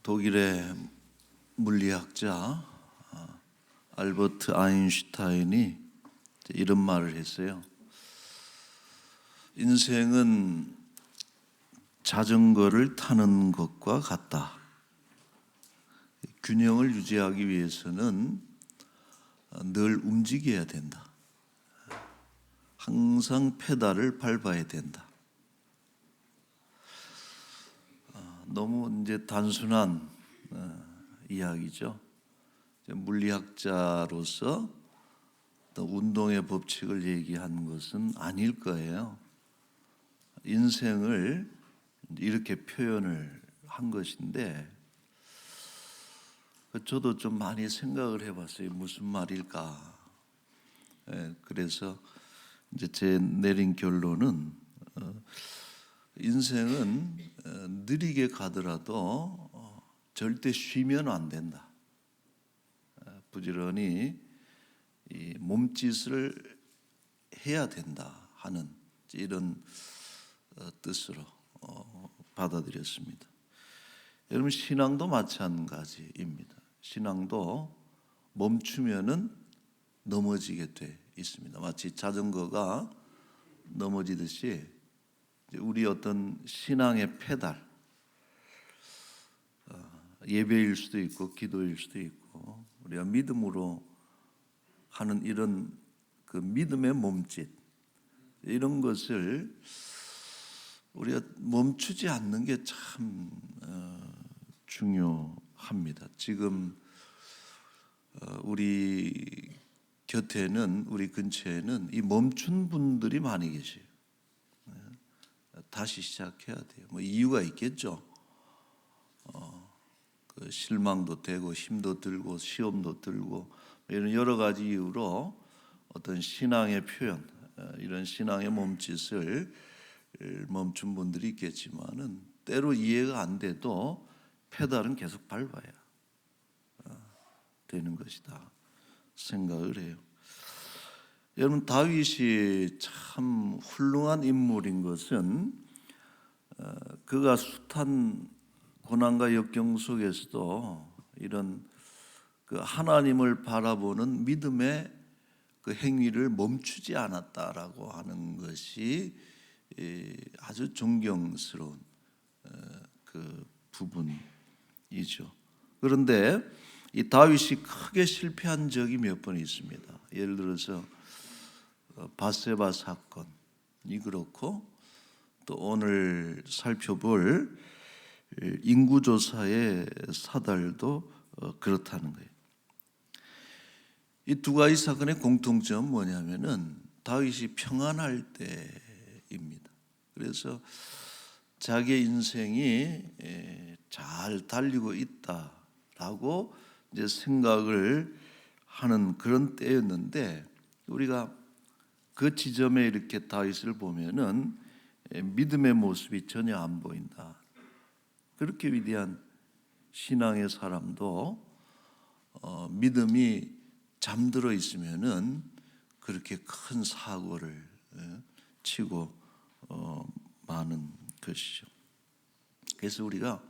독일의 물리학자 알버트 아인슈타인이 이런 말을 했어요. 인생은 자전거를 타는 것과 같다. 균형을 유지하기 위해서는 늘 움직여야 된다. 항상 페달을 밟아야 된다. 너무 이제 단순한 이야기죠. 물리학자로서 또 운동의 법칙을 얘기한 것은 아닐 거예요. 인생을 이렇게 표현을 한 것인데, 저도 좀 많이 생각을 해봤어요. 무슨 말일까? 그래서 이제 제 내린 결론은 인생은 느리게 가더라도 절대 쉬면 안 된다. 부지런히 이 몸짓을 해야 된다 하는 이런 뜻으로 받아들였습니다. 여러분, 신앙도 마찬가지입니다. 신앙도 멈추면은 넘어지게 돼 있습니다. 마치 자전거가 넘어지듯이 우리 어떤 신앙의 페달, 예배일 수도 있고 기도일 수도 있고 우리가 믿음으로 하는 이런 그 믿음의 몸짓, 이런 것을 우리가 멈추지 않는 게 참 중요합니다. 지금 우리 곁에는, 우리 근처에는 이 멈춘 분들이 많이 계세요. 다시 시작해야 돼요. 뭐 이유가 있겠죠. 그 실망도 되고 힘도 들고 시험도 들고 이런 여러 가지 이유로 어떤 신앙의 표현, 이런 신앙의 몸짓을 멈춘 분들이 있겠지만은 때로 이해가 안 돼도 페달은 계속 밟아야 되는 것이다 생각을 해요. 여러분, 다윗이 참 훌륭한 인물인 것은 그가 숱한 고난과 역경 속에서도 이런 그 하나님을 바라보는 믿음의 그 행위를 멈추지 않았다라고 하는 것이 아주 존경스러운 그 부분이죠. 그런데 이 다윗이 크게 실패한 적이 몇 번 있습니다. 예를 들어서 밧세바 사건이 그렇고, 또 오늘 살펴볼 인구조사의 사달도 그렇다는 거예요. 이 두 가지 사건의 공통점은 뭐냐면은 다윗이 평안할 때입니다. 그래서 자기의 인생이 잘 달리고 있다라고 이제 생각을 하는 그런 때였는데, 우리가 그 지점에 이렇게 다윗을 보면은 믿음의 모습이 전혀 안 보인다. 그렇게 위대한 신앙의 사람도 믿음이 잠들어 있으면은 그렇게 큰 사고를 치고 마는 것이죠. 그래서 우리가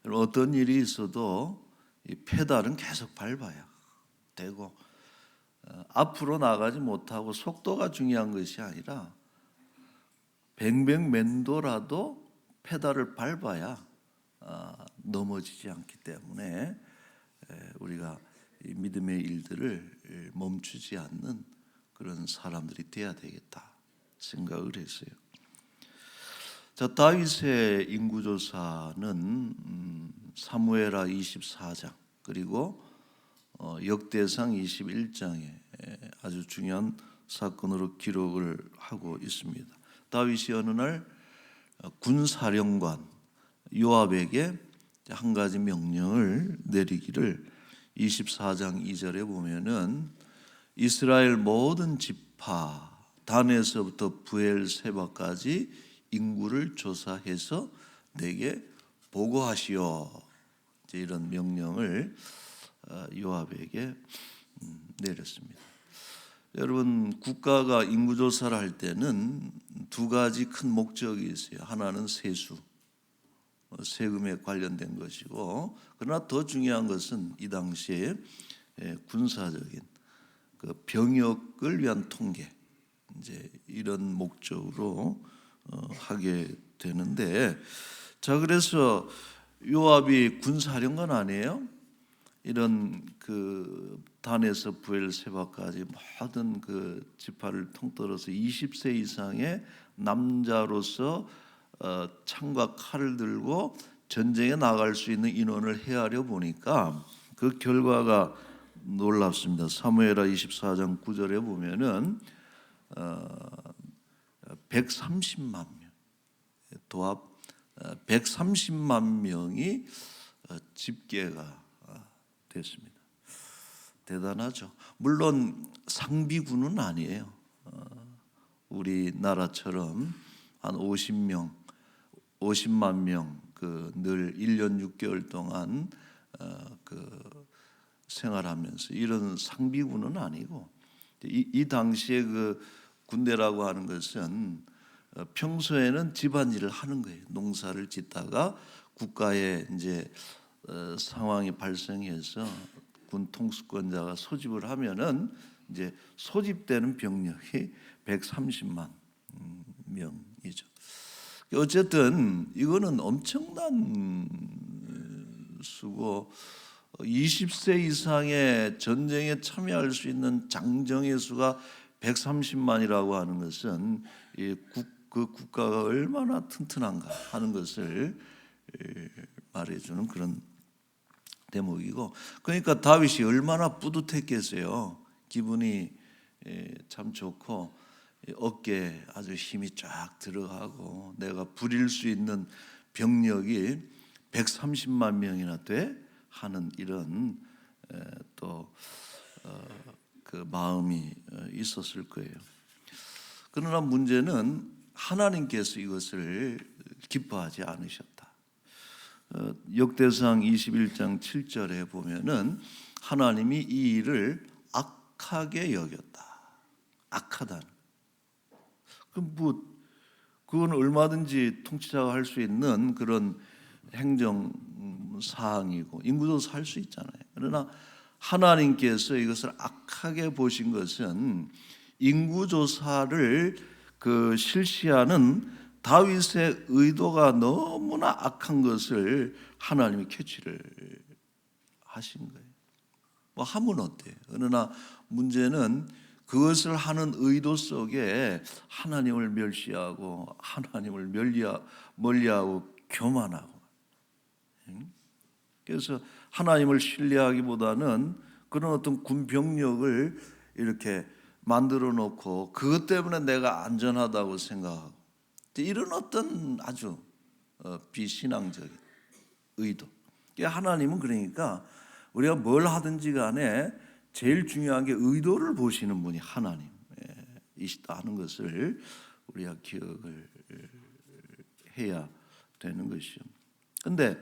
어떤 일이 있어도 이 페달은 계속 밟아야 되고, 앞으로 나가지 못하고 속도가 중요한 것이 아니라 뱅뱅맨도라도 페달을 밟아야 넘어지지 않기 때문에 우리가 이 믿음의 일들을 멈추지 않는 그런 사람들이 돼야 되겠다 생각을 했어요. 자, 다윗의 인구조사는 사무엘하 24장 그리고 역대상 21장에 아주 중요한 사건으로 기록을 하고 있습니다. 다윗이 어느 날 군사령관 요압에게 한 가지 명령을 내리기를 24장 2절에 보면은 이스라엘 모든 지파 단에서부터 브엘세바까지 인구를 조사해서 내게 보고하시오, 이런 명령을 요압에게 내렸습니다. 여러분, 국가가 인구조사를 할 때는 두 가지 큰 목적이 있어요. 하나는 세수, 세금에 관련된 것이고, 그러나 더 중요한 것은 이 당시에 군사적인 그 병역을 위한 통계, 이제 이런 목적으로 하게 되는데, 자 그래서 요압이 군사령관 아니에요? 이런 그 단에서 부엘세바까지 모든 그 지파를 통틀어서 20세 이상의 남자로서 창과 칼을 들고 전쟁에 나갈 수 있는 인원을 헤아려 보니까 그 결과가 놀랍습니다. 사무엘하 24장 9절에 보면은 130만 명, 도합 130만 명이 집계가 됐습니다. 대단하죠. 물론 상비군은 아니에요. 우리나라처럼 한 50만 명 그 늘 1년 6개월 동안 그 생활하면서 이런 상비군은 아니고, 이 당시에 그 군대라고 하는 것은 평소에는 집안일을 하는 거예요. 농사를 짓다가 국가에 이제 상황이 발생해서 군 통수권자가 소집을 하면은 이제 소집되는 병력이 130만 명이죠. 어쨌든 이거는 엄청난 수고, 20세 이상의 전쟁에 참여할 수 있는 장정의 수가 130만이라고 하는 것은 그 국가가 얼마나 튼튼한가 하는 것을 말해주는 그런 대목이고, 그러니까 다윗이 얼마나 뿌듯했겠어요. 기분이 참 좋고 어깨에 아주 힘이 쫙 들어가고 내가 부릴 수 있는 병력이 130만 명이나 돼 하는 이런 또 그 마음이 있었을 거예요. 그러나 문제는 하나님께서 이것을 기뻐하지 않으셨다. 역대상 21장 7절에 보면은 하나님이 이 일을 악하게 여겼다. 악하다는. 그건 얼마든지 통치자가 할 수 있는 그런 행정 사항이고 인구조사 할 수 있잖아요. 그러나 하나님께서 이것을 악하게 보신 것은 인구조사를 그 실시하는 다윗의 의도가 너무나 악한 것을 하나님이 캐치를 하신 거예요. 뭐 하면 어때요? 그러나 문제는 그것을 하는 의도 속에 하나님을 멸시하고 하나님을 멀리하고 교만하고, 그래서 하나님을 신뢰하기보다는 그런 어떤 군병력을 이렇게 만들어 놓고 그것 때문에 내가 안전하다고 생각하고, 이런 어떤 아주 비신앙적인 의도. 하나님은 그러니까 우리가 뭘 하든지 간에 제일 중요한 게 의도를 보시는 분이 하나님이시다 하는 것을 우리가 기억을 해야 되는 것이죠. 근데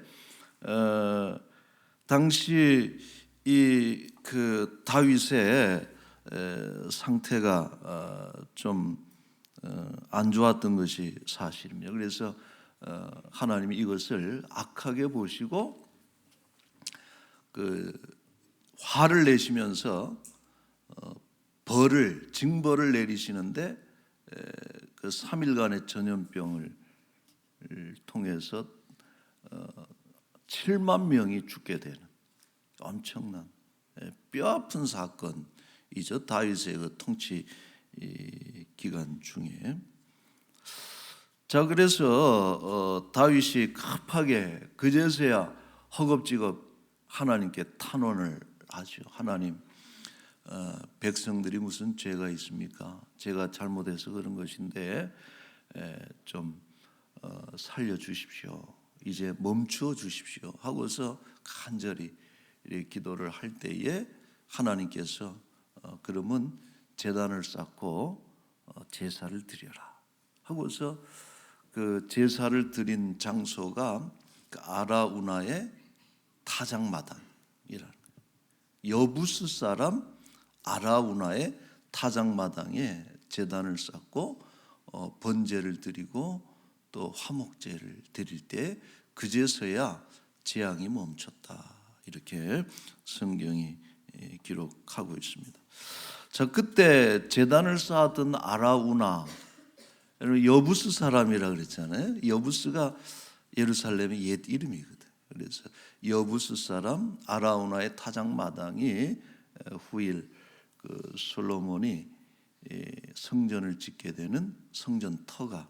당시 이 그 다윗의 상태가 좀 안 좋았던 것이 사실입니다. 그래서 하나님이 이것을 악하게 보시고 그 화를 내시면서 징벌을 내리시는데 그 3일간의 전염병을 통해서 7만 명이 죽게 되는 엄청난 뼈아픈 사건이죠. 다윗의 그 통치 기간 중에. 자 그래서 다윗이 급하게 그제서야 허겁지겁 하나님께 탄원을 하죠. 하나님, 백성들이 무슨 죄가 있습니까? 제가 잘못해서 그런 것인데 좀 살려주십시오. 이제 멈추어 주십시오 하고서 간절히 이렇게 기도를 할 때에 하나님께서 그러면 제단을 쌓고 제사를 드려라 하고서 그 제사를 드린 장소가 그 아라우나의 타작마당이라는 거예요. 여부스 사람 아라우나의 타작마당에 제단을 쌓고 번제를 드리고 또 화목제를 드릴 때 그제서야 재앙이 멈췄다. 이렇게 성경이 기록하고 있습니다. 자, 그때 제단을 쌓았던 아라우나, 여부스 사람이라 그랬잖아요. 여부스가 예루살렘의 옛 이름이거든. 그래서 여부스 사람 아라우나의 타작마당이 후일 솔로몬이 성전을 짓게 되는 성전터가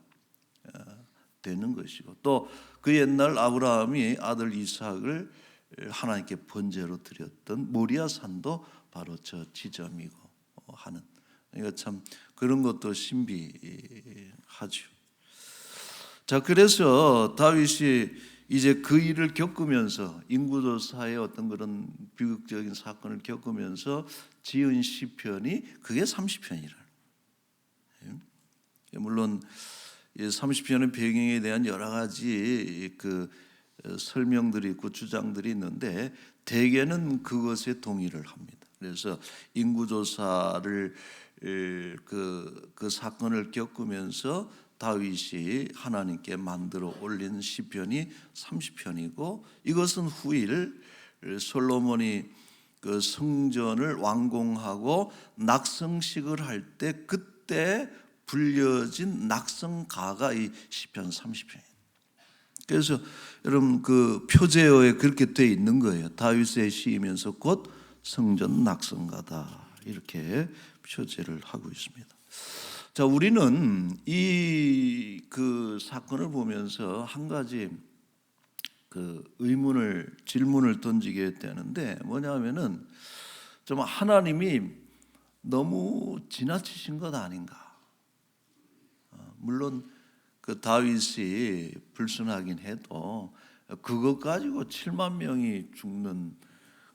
되는 것이고, 또 그 옛날 아브라함이 아들 이삭을 하나님께 번제로 드렸던 모리아 산도 바로 저 지점이고 하는, 그러니까 참 그런 것도 신비하죠. 자, 그래서 다윗이 이제 그 일을 겪으면서 인구조사의 어떤 그런 비극적인 사건을 겪으면서 지은 시편이 그게 30편이라. 물론 30편의 배경에 대한 여러 가지 그 설명들이 있고 주장들이 있는데 대개는 그것에 동의를 합니다. 그래서 인구조사를 그 사건을 겪으면서 다윗이 하나님께 만들어 올린 시편이 30편이고, 이것은 후일 솔로몬이 그 성전을 완공하고 낙성식을 할 때 그때 불려진 낙성가가 이 시편 30편이에요. 그래서 여러분 그 표제어에 그렇게 돼 있는 거예요. 다윗의 시이면서 곧 성전 낙성가다, 이렇게 표제를 하고 있습니다. 자, 우리는 이 그 사건을 보면서 한 가지 그 질문을 던지게 되는데, 뭐냐면은 좀 하나님이 너무 지나치신 것 아닌가? 물론 그 다윗이 불순하긴 해도 그것 가지고 7만 명이 죽는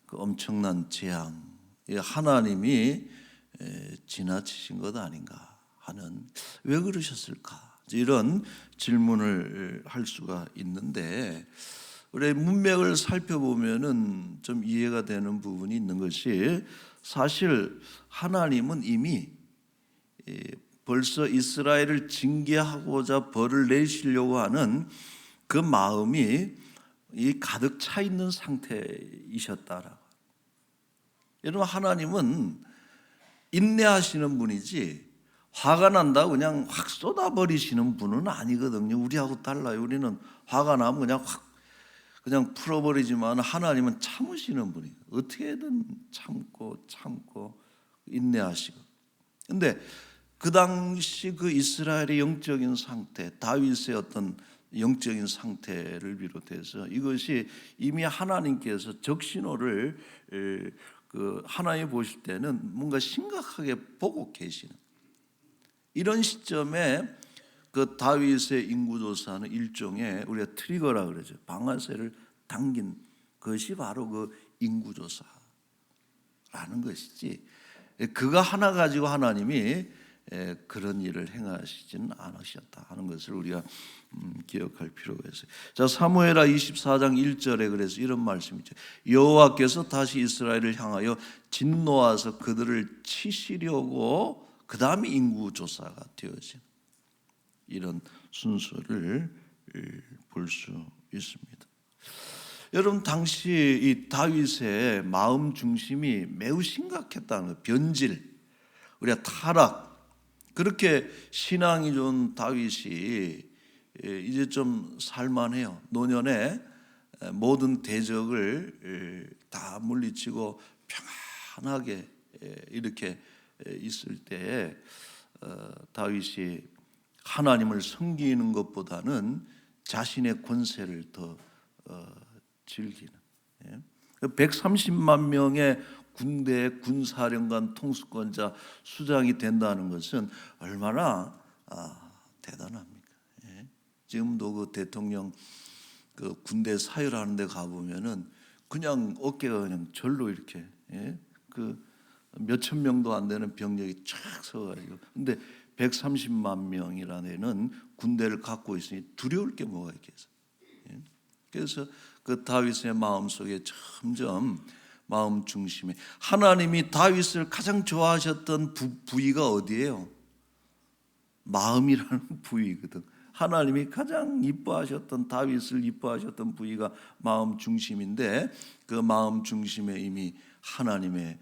그 엄청난 재앙, 하나님이 지나치신 것 아닌가 하는, 왜 그러셨을까? 이런 질문을 할 수가 있는데, 우리 문맥을 살펴보면은 좀 이해가 되는 부분이 있는 것이, 사실 하나님은 이미 벌써 이스라엘을 징계하고자 벌을 내리시려고 하는 그 마음이 가득 차 있는 상태이셨다라고. 여러분, 하나님은 인내하시는 분이지 화가 난다고 그냥 확 쏟아버리시는 분은 아니거든요. 우리하고 달라요. 우리는 화가 나면 그냥 확 그냥 풀어버리지만 하나님은 참으시는 분이에요. 어떻게든 참고 인내하시고. 근데 그 당시 그 이스라엘의 영적인 상태, 다윗의 어떤 영적인 상태를 비롯해서 이것이 이미 하나님께서 적신호를 그 하나님 보실 때는 뭔가 심각하게 보고 계시는 이런 시점에 그 다윗의 인구조사는 일종의 우리가 트리거라 그러죠. 방아쇠를 당긴 것이 바로 그 인구조사라는 것이지, 그가 하나 가지고 하나님이 그런 일을 행하시지는 않으셨다 하는 것을 우리가 기억할 필요가 있어요. 자, 사무엘하 24장 1절에 그래서 이런 말씀이죠. 여호와께서 다시 이스라엘을 향하여 진노하서 그들을 치시려고 그 다음에 인구조사가 되어진 이런 순서를 볼 수 있습니다. 여러분, 당시 이 다윗의 마음 중심이 매우 심각했다는 거예요. 변질, 우리가 타락. 그렇게 신앙이 좋은 다윗이 이제 좀 살만해요. 노년에 모든 대적을 다 물리치고 평안하게 이렇게 있을 때에 다윗이 하나님을 섬기는 것보다는 자신의 권세를 더 즐기는, 130만 명의 군대 군사령관 통수권자 수장이 된다는 것은 얼마나 대단합니까? 지금도 그 대통령 그 군대 사열하는 데 가보면은 그냥 어깨가 그냥 절로 이렇게, 그 몇천 명도 안 되는 병력이 쫙 서가지고, 근데 130만 명이라는 애는 군대를 갖고 있으니 두려울 게 뭐가 있겠어요. 그래서 그 다윗의 마음속에 점점 마음 중심에 하나님이 다윗을 가장 좋아하셨던 부위가 어디예요? 마음이라는 부위거든. 하나님이 가장 이뻐하셨던, 다윗을 이뻐하셨던 부위가 마음 중심인데, 그 마음 중심에 이미 하나님의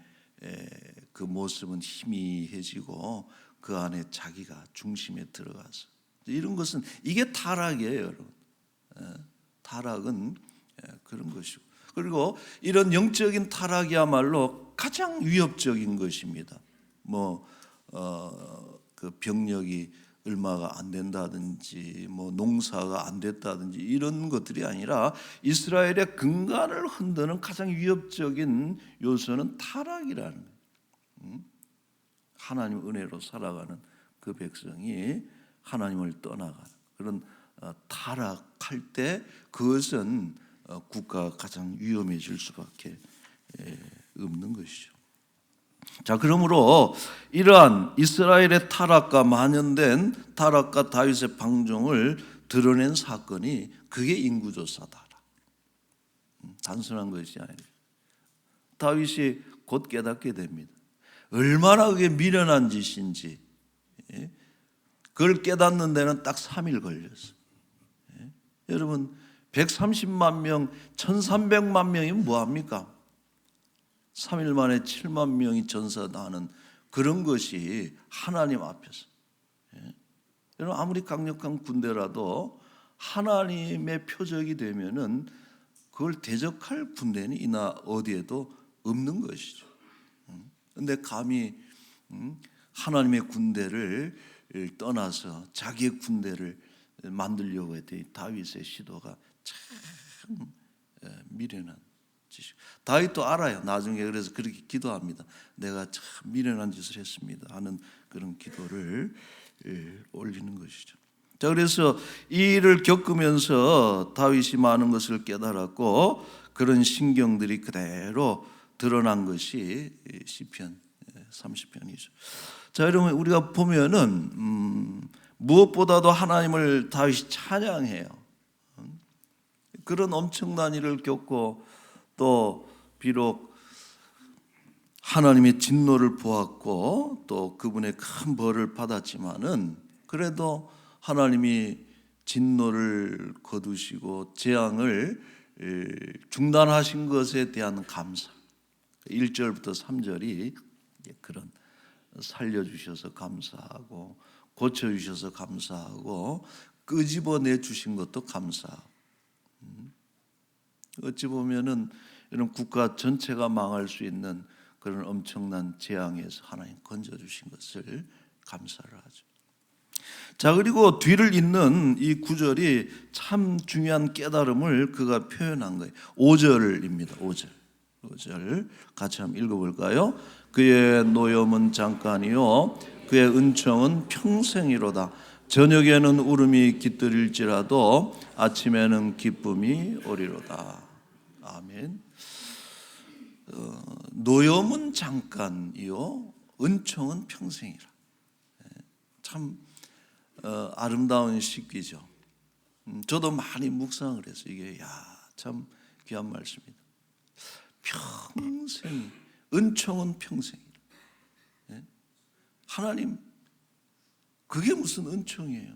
그 모습은 희미해지고 그 안에 자기가 중심에 들어가서, 이런 것은 이게 타락이에요, 여러분. 타락은 그런 것이고, 그리고 이런 영적인 타락이야말로 가장 위협적인 것입니다. 그 병력이 얼마가 안 된다든지, 농사가 안 됐다든지, 이런 것들이 아니라 이스라엘의 근간을 흔드는 가장 위협적인 요소는 타락이라는 거예요. 하나님 은혜로 살아가는 그 백성이 하나님을 떠나가는 그런 타락할 때, 그것은 국가가 가장 위험해질 수밖에 없는 것이죠. 자, 그러므로 이러한 이스라엘의 타락과 만연된 타락과 다윗의 방종을 드러낸 사건이, 그게 인구조사다. 단순한 것이 아니에요. 다윗이 곧 깨닫게 됩니다. 얼마나 그게 미련한 짓인지. 그걸 깨닫는 데는 딱 3일 걸렸어요. 여러분, 130만 명, 1300만 명이 뭐합니까? 3일 만에 7만 명이 전사하는 그런 것이 하나님 앞에서. 여러분, 아무리 강력한 군대라도 하나님의 표적이 되면은 그걸 대적할 군대는 이나 어디에도 없는 것이죠. 그런데 감히 하나님의 군대를 떠나서 자기의 군대를 만들려고 했더니 다윗의 시도가 참 미련한 짓이고, 다윗도 알아요. 나중에 그래서 그렇게 기도합니다. 내가 참 미련한 짓을 했습니다 하는 그런 기도를 올리는 것이죠. 자, 그래서 이 일을 겪으면서 다윗이 많은 것을 깨달았고, 그런 신경들이 그대로 드러난 것이 시편 30편이죠. 자, 여러분, 우리가 보면은 무엇보다도 하나님을 다윗이 찬양해요. 그런 엄청난 일을 겪고, 또 비록 하나님의 진노를 보았고 또 그분의 큰 벌을 받았지만은, 그래도 하나님이 진노를 거두시고 재앙을 중단하신 것에 대한 감사, 1절부터 3절이 그런, 살려주셔서 감사하고 고쳐주셔서 감사하고 끄집어내 주신 것도 감사하고, 어찌 보면은 이런 국가 전체가 망할 수 있는 그런 엄청난 재앙에서 하나님 건져주신 것을 감사를 하죠. 자, 그리고 뒤를 잇는 이 구절이 참 중요한 깨달음을 그가 표현한 거예요. 5절입니다. 5절 같이 한번 읽어볼까요? 그의 노염은 잠깐이요 그의 은총은 평생이로다. 저녁에는 울음이 깃들일지라도 아침에는 기쁨이 오리로다. 아멘. 노염은 잠깐이요 은총은 평생이라. 참 아름다운 식기죠. 저도 많이 묵상을 해서 이게 참 귀한 말씀입니다. 평생, 은총은 평생이라. 하나님, 그게 무슨 은총이에요?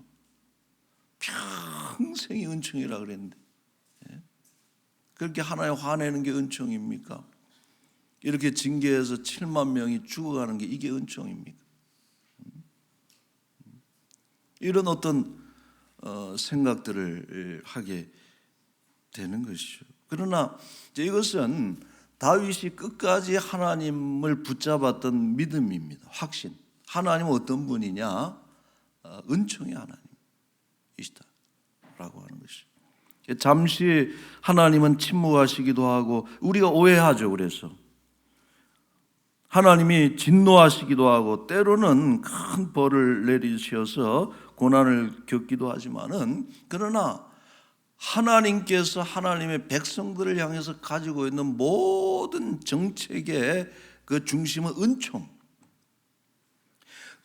평생이 은총이라 그랬는데, 그렇게 하나님 화내는 게 은총입니까? 이렇게 징계해서 7만 명이 죽어가는 게 이게 은총입니까? 이런 어떤 생각들을 하게 되는 것이죠. 그러나 이것은 다윗이 끝까지 하나님을 붙잡았던 믿음입니다. 확신. 하나님은 어떤 분이냐? 은총의 하나님이시다라고 하는 것이죠. 잠시 하나님은 침묵하시기도 하고, 우리가 오해하죠. 그래서 하나님이 진노하시기도 하고 때로는 큰 벌을 내리셔서 고난을 겪기도 하지만은, 그러나 하나님께서 하나님의 백성들을 향해서 가지고 있는 모든 정책의 그 중심은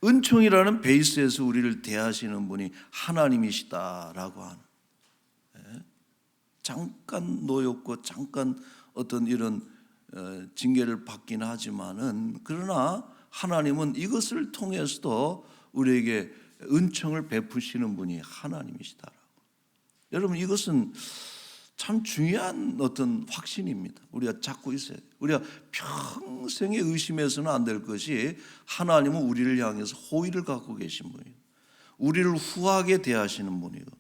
은총이라는 베이스에서 우리를 대하시는 분이 하나님이시다라고 하는, 잠깐 놓였고 잠깐 어떤 이런 징계를 받긴 하지만은, 그러나 하나님은 이것을 통해서도 우리에게 은총을 베푸시는 분이 하나님이시다라고. 여러분, 이것은 참 중요한 어떤 확신입니다. 우리가 잡고 있어야 돼요. 우리가 평생에 의심해서는 안 될 것이, 하나님은 우리를 향해서 호의를 갖고 계신 분이고, 우리를 후하게 대하시는 분이고,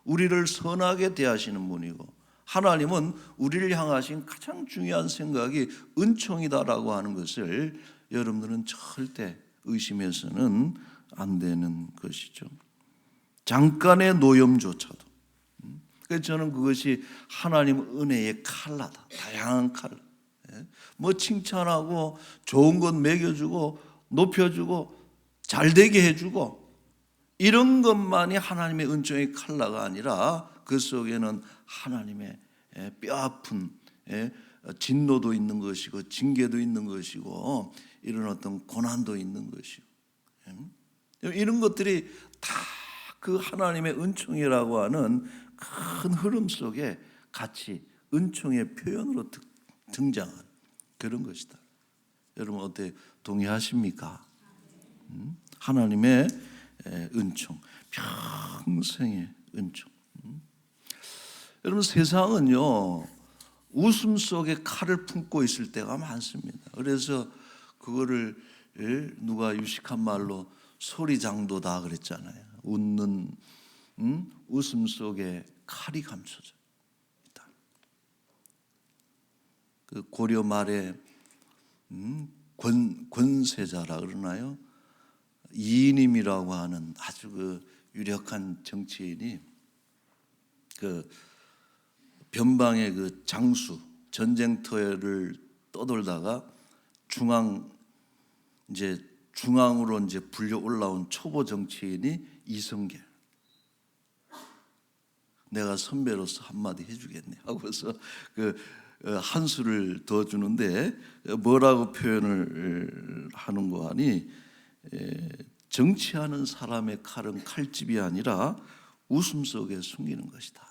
우리를 선하게 대하시는 분이고, 하나님은 우리를 향하신 가장 중요한 생각이 은총이다라고 하는 것을 여러분들은 절대 의심해서는 안 되는 것이죠. 잠깐의 노염조차도. 그래서 저는 그것이 하나님 은혜의 칼라다. 다양한 칼라. 뭐 칭찬하고 좋은 것 먹여주고 높여주고 잘되게 해주고 이런 것만이 하나님의 은총의 칼라가 아니라 그 속에는 하나님의 뼈아픈 진노도 있는 것이고 징계도 있는 것이고 이런 어떤 고난도 있는 것이고 이런 것들이 다 그 하나님의 은총이라고 하는 큰 흐름 속에 같이 은총의 표현으로 등장한 그런 것이다. 여러분 어때, 동의하십니까? 하나님의 은총, 평생의 은총. 여러분 세상은요 웃음 속에 칼을 품고 있을 때가 많습니다. 그래서 그거를 누가 유식한 말로 소리장도다 그랬잖아요. 웃는 웃음 속에 칼이 감춰져 있다. 그 고려 말에 권세자라 그러나요? 이인임이라고 하는 아주 그 유력한 정치인이 그 변방의 그 장수 전쟁터를 떠돌다가 중앙으로 이제 불려 올라온 초보 정치인이 이성계. 내가 선배로서 한마디 해주겠네 하고서 그 한 수를 더 주는데 뭐라고 표현을 하는가 하니, 정치하는 사람의 칼은 칼집이 아니라 웃음 속에 숨기는 것이다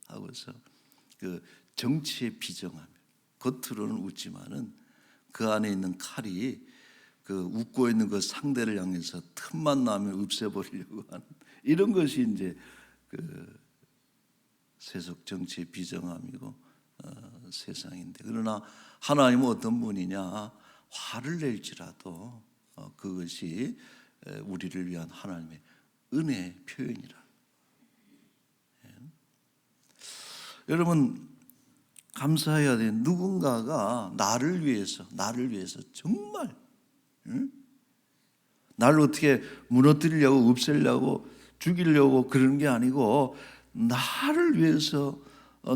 하고서 그 정치의 비정함, 겉으로는 웃지만은 그 안에 있는 칼이 그 웃고 있는 그 상대를 향해서 틈만 나면 없애버리려고 하는 이런 것이 이제 그 세속 정치의 비정함이고 세상인데, 그러나 하나님은 어떤 분이냐, 화를 낼지라도 그것이 우리를 위한 하나님의 은혜의 표현이라. 여러분 감사해야 돼. 누군가가 나를 위해서 정말 나를 어떻게 무너뜨리려고 없애려고 죽이려고 그러는 게 아니고, 나를 위해서,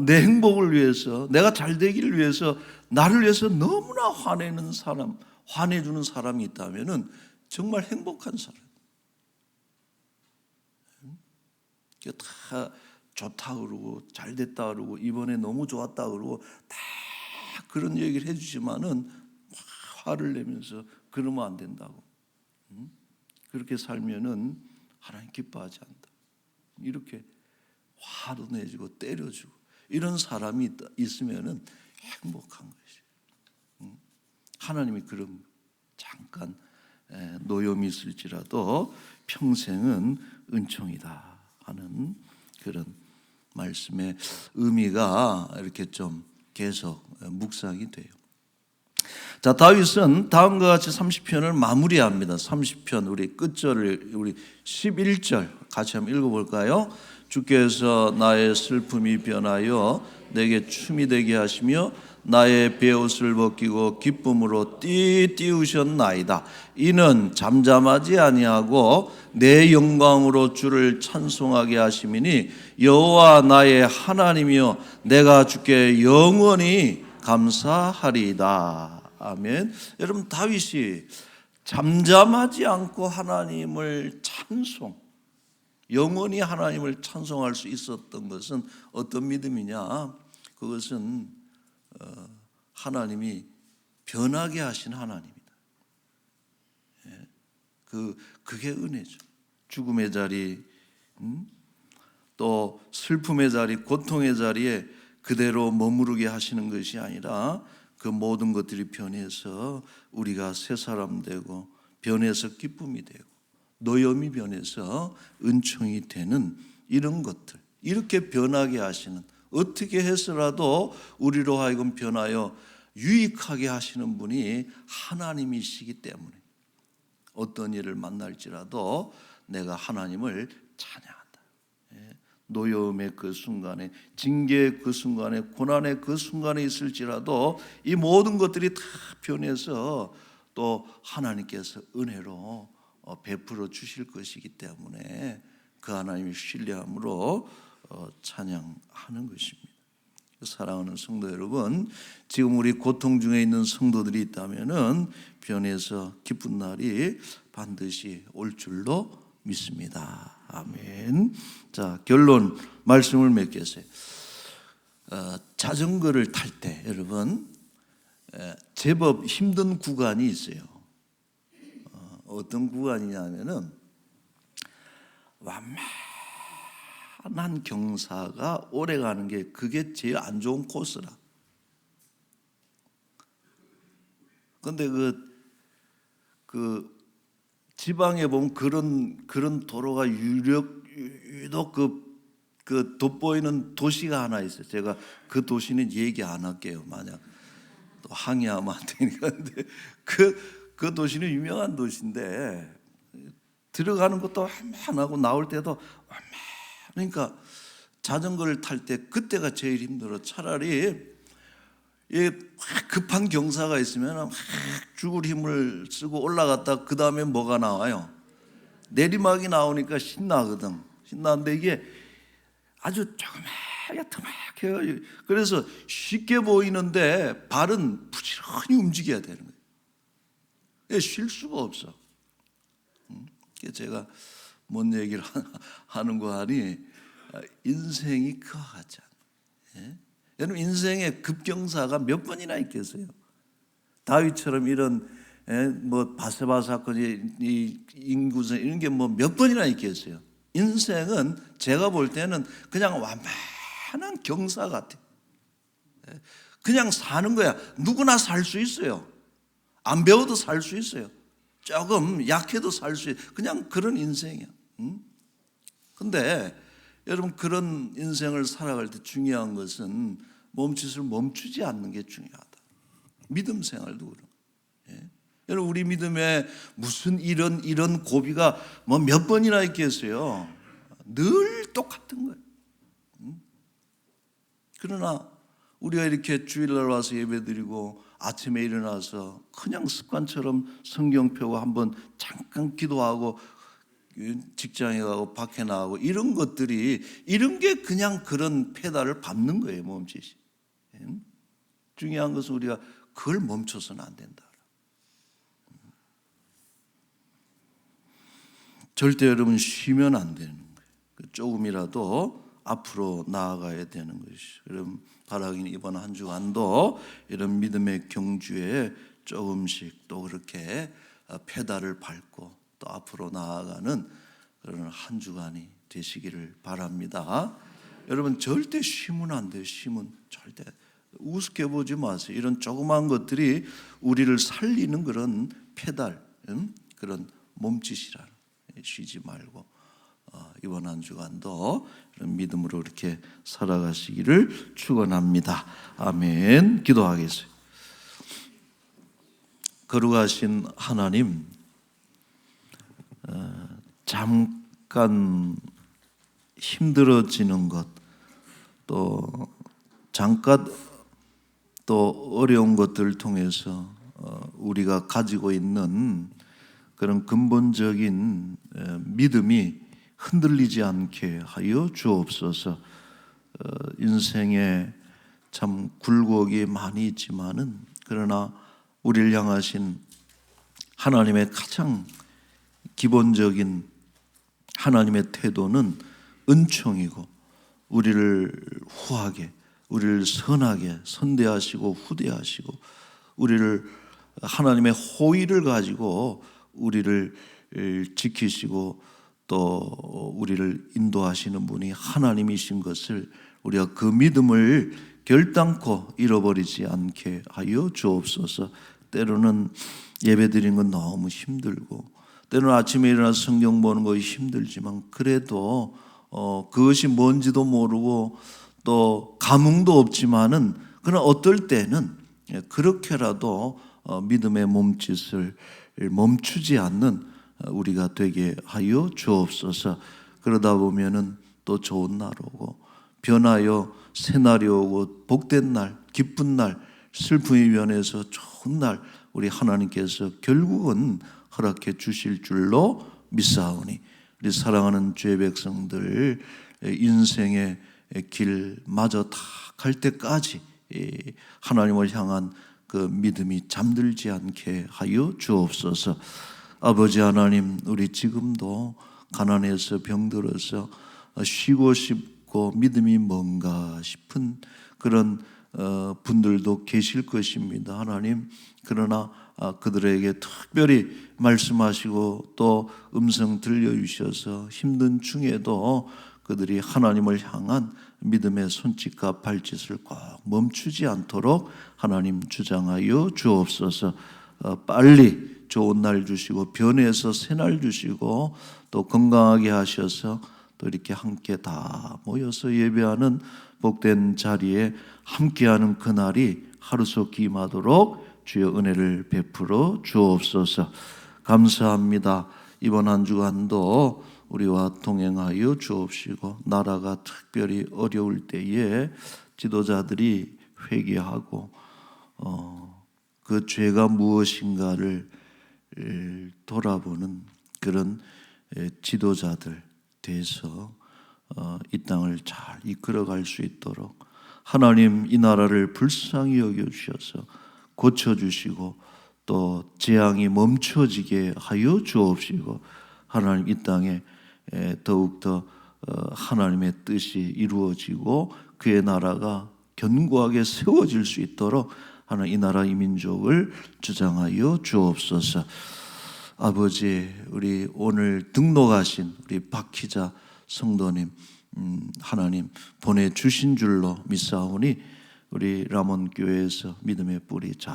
내 행복을 위해서, 내가 잘 되기를 위해서, 나를 위해서 너무나 화내는 사람, 화내주는 사람이 있다면은 정말 행복한 사람. 다 좋다 그러고 잘 됐다 그러고 이번에 너무 좋았다 그러고 다 그런 얘기를 해주지만은 화를 내면서 그러면 안 된다고. 그렇게 살면은 하나님 기뻐하지 않는다. 이렇게 화도 내주고 때려주고 이런 사람이 있으면은 행복한 것이. 하나님이 그런 잠깐 노염이 있을지라도 평생은 은총이다 하는 그런 말씀의 의미가 이렇게 좀 계속 묵상이 돼요. 자, 다윗은 다음과 같이 30편을 마무리합니다. 30편 우리 끝절을 우리 11절 같이 한번 읽어볼까요? 주께서 나의 슬픔이 변하여 내게 춤이 되게 하시며 나의 베옷을 벗기고 기쁨으로 띄우셨나이다. 이는 잠잠하지 아니하고 내 영광으로 주를 찬송하게 하심이니 여호와 나의 하나님이여 내가 주께 영원히 감사하리이다. 아멘. 여러분 다윗이 잠잠하지 않고 하나님을 영원히 하나님을 찬송할 수 있었던 것은 어떤 믿음이냐? 그것은 하나님이 변하게 하신 하나님이다. 그게 은혜죠. 죽음의 자리, 또 슬픔의 자리, 고통의 자리에 그대로 머무르게 하시는 것이 아니라 그 모든 것들이 변해서 우리가 새 사람 되고 변해서 기쁨이 되고 노염이 변해서 은총이 되는 이런 것들, 이렇게 변하게 하시는, 어떻게 해서라도 우리로 하여금 변하여 유익하게 하시는 분이 하나님이시기 때문에 어떤 일을 만날지라도 내가 하나님을 찬양한다. 노여움의 그 순간에, 징계의 그 순간에, 고난의 그 순간에 있을지라도 이 모든 것들이 다 변해서 또 하나님께서 은혜로 베풀어 주실 것이기 때문에 그 하나님을 신뢰함으로 찬양하는 것입니다. 사랑하는 성도 여러분, 지금 우리 고통 중에 있는 성도들이 있다면은 변해서 기쁜 날이 반드시 올 줄로 믿습니다. 아멘. 자, 결론 말씀을 맺겠어요. 자전거를 탈 때 여러분 제법 힘든 구간이 있어요. 어떤 구간이냐면은 완만한 경사가 오래 가는 게 그게 제일 안 좋은 코스라. 근데 그 지방에 보면 그런 도로가 유독 그 돋보이는 도시가 하나 있어요. 제가 그 도시는 얘기 안 할게요. 만약 또 항의하면 안 되니까. 근데 그 도시는 유명한 도시인데 들어가는 것도 완만하고 나올 때도 그러니까 자전거를 탈 때 그때가 제일 힘들어. 차라리 급한 경사가 있으면 막 죽을 힘을 쓰고 올라갔다 그 다음에 뭐가 나와요? 내리막이 나오니까 신나거든. 신나는데 이게 아주 조그맣게 그래서 쉽게 보이는데 발은 부지런히 움직여야 되는 거예요. 쉴 수가 없어. 제가 뭔 얘기를 하는 거 하니 인생이 그와 같지 않아요. 여러분 인생의 급경사가 몇 번이나 있겠어요? 다윗처럼 이런 뭐 바세바 사건이 인구선 이런 게 뭐 몇 번이나 있겠어요? 인생은 제가 볼 때는 그냥 완만한 경사 같아요. 그냥 사는 거야. 누구나 살 수 있어요. 안 배워도 살 수 있어요. 조금 약해도 살 수 있어요. 그냥 그런 인생이야. 근데 여러분 그런 인생을 살아갈 때 중요한 것은 몸짓을 멈추지 않는 게 중요하다. 믿음 생활도 그런 거예요. 여러분 우리 믿음에 무슨 이런 고비가 뭐 몇 번이나 있겠어요. 늘 똑같은 거예요. 그러나 우리가 이렇게 주일날 와서 예배드리고 아침에 일어나서 그냥 습관처럼 성경 펴고 한번 잠깐 기도하고 직장에 가고 밖에 나가고 이런 것들이 이런 게 그냥 그런 페달을 밟는 거예요. 몸짓이. 중요한 것은 우리가 그걸 멈춰서는 안 된다. 절대 여러분 쉬면 안 되는 거예요. 조금이라도 앞으로 나아가야 되는 것이죠. 여러분 바라기는 이번 한 주간도 이런 믿음의 경주에 조금씩 또 그렇게 페달을 밟고 또 앞으로 나아가는 그런 한 주간이 되시기를 바랍니다. 여러분 절대 쉬면 안 돼요. 쉬면 절대 우습게 보지 마세요. 이런 조그만 것들이 우리를 살리는 그런 페달, 그런 몸짓이라는 쉬지 말고 이번 한 주간도 이런 믿음으로 이렇게 살아가시기를 축원합니다. 아멘. 기도하겠습니다. 거룩하신 하나님, 잠깐 힘들어지는 것, 또 잠깐 또 어려운 것들을 통해서 우리가 가지고 있는 그런 근본적인 믿음이 흔들리지 않게 하여 주옵소서. 인생에 참 굴곡이 많이 있지만은 그러나 우리를 향하신 하나님의 가장 기본적인 하나님의 태도는 은총이고 우리를 후하게, 우리를 선하게 선대하시고 후대하시고 우리를 하나님의 호의를 가지고 우리를 지키시고 또 우리를 인도하시는 분이 하나님이신 것을 우리가 그 믿음을 결단코 잃어버리지 않게 하여 주옵소서. 때로는 예배드리는 건 너무 힘들고 때로는 아침에 일어나서 성경 보는 거 힘들지만 그래도 그것이 뭔지도 모르고 또 감흥도 없지만은 그러나 어떨 때는 그렇게라도 믿음의 몸짓을 멈추지 않는 우리가 되게 하여 주옵소서. 그러다 보면은 또 좋은 날 오고 변하여 새 날이 오고 복된 날, 기쁜 날, 슬픔이 변해서 좋은 날 우리 하나님께서 결국은 허락해 주실 줄로 믿사오니 우리 사랑하는 주의 백성들 인생의 길마저 다 갈 때까지 하나님을 향한 그 믿음이 잠들지 않게 하여 주옵소서. 아버지 하나님, 우리 지금도 가난해서 병들어서 쉬고 싶고 믿음이 뭔가 싶은 그런 분들도 계실 것입니다. 하나님, 그러나 그들에게 특별히 말씀하시고 또 음성 들려주셔서 힘든 중에도 그들이 하나님을 향한 믿음의 손짓과 발짓을 꼭 멈추지 않도록 하나님 주장하여 주옵소서. 빨리 좋은 날 주시고 변해서 새 날 주시고 또 건강하게 하셔서 또 이렇게 함께 다 모여서 예배하는 복된 자리에 함께하는 그날이 하루속히 임하도록 주여 은혜를 베풀어 주옵소서. 감사합니다. 이번 한 주간도 우리와 동행하여 주옵시고 나라가 특별히 어려울 때에 지도자들이 회개하고 그 죄가 무엇인가를 돌아보는 그런 지도자들 돼서 이 땅을 잘 이끌어갈 수 있도록 하나님 이 나라를 불쌍히 여겨주셔서 고쳐주시고 또 재앙이 멈춰지게 하여 주옵시고 하나님 이 땅에 더욱더 하나님의 뜻이 이루어지고 그의 나라가 견고하게 세워질 수 있도록 하나님 이 나라 이 민족을 주장하여 주옵소서. 아버지, 우리 오늘 등록하신 우리 박희자 성도님 하나님 보내주신 줄로 믿사오니 우리 람원교회에서 믿음의 뿌리 잘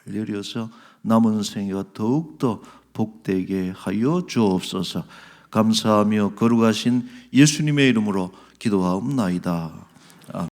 내려서 남은 생애가 더욱더 복되게 하여 주옵소서. 감사하며 거룩하신 예수님의 이름으로 기도하옵나이다.